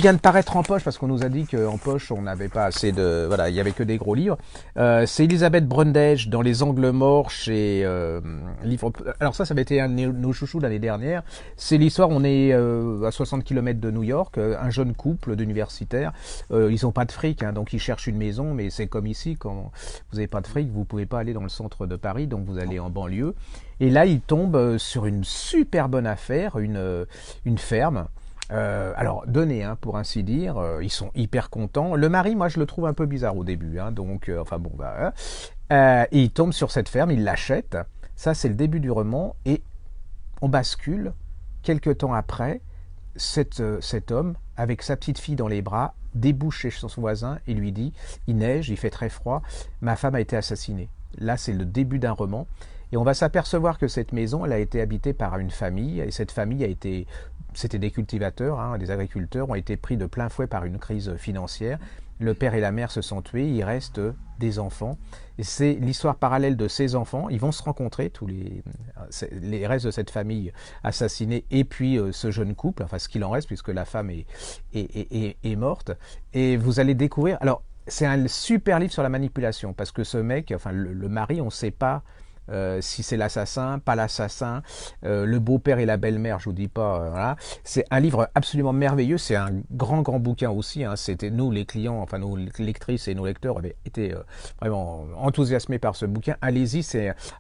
vient de paraître en poche, parce qu'on nous a dit qu'en poche, on n'avait pas assez de... Voilà, il n'y avait que des gros livres. C'est Elisabeth Brundage dans Les Angles morts chez Livre... Alors ça avait été un de nos chouchous l'année dernière. C'est l'histoire, on est à 60 km de New York, un jeune couple d'universitaires. Ils n'ont pas de fric, hein, donc ils cherchent une maison, mais c'est comme ici, quand vous n'avez pas de fric, vous ne pouvez pas aller dans le centre de Paris, donc vous allez en banlieue. Et là, ils tombent sur une super bonne affaire, une ferme. Alors donné, hein, pour ainsi dire, ils sont hyper contents. Le mari, moi je le trouve un peu bizarre au début, hein, donc enfin bon, bah, et il tombe sur cette ferme, il l'achète. Ça c'est le début du roman et on bascule quelques temps après. Cet homme, avec sa petite fille dans les bras, débouche chez son voisin et lui dit, il neige, il fait très froid, ma femme a été assassinée. Là c'est le début d'un roman. Et on va s'apercevoir que cette maison, elle a été habitée par une famille, et cette famille a été, c'était des cultivateurs, hein, des agriculteurs, ont été pris de plein fouet par une crise financière. Le père et la mère se sont tués, il reste des enfants. Et c'est l'histoire parallèle de ces enfants. Ils vont se rencontrer, tous les restes de cette famille assassinée, et puis ce jeune couple, enfin ce qu'il en reste, puisque la femme est morte. Et vous allez découvrir... Alors, c'est un super livre sur la manipulation, parce que ce mec, enfin le mari, on ne sait pas si c'est l'assassin, pas l'assassin, le beau-père et la belle-mère, je vous dis pas, voilà. C'est un livre absolument merveilleux, c'est un grand bouquin aussi, hein. C'était nous les clients, enfin nos lectrices et nos lecteurs avaient été vraiment enthousiasmés par ce bouquin. Allez-y,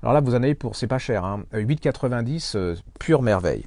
alors là vous en avez pour, c'est pas cher, hein, 8,90, pure merveille.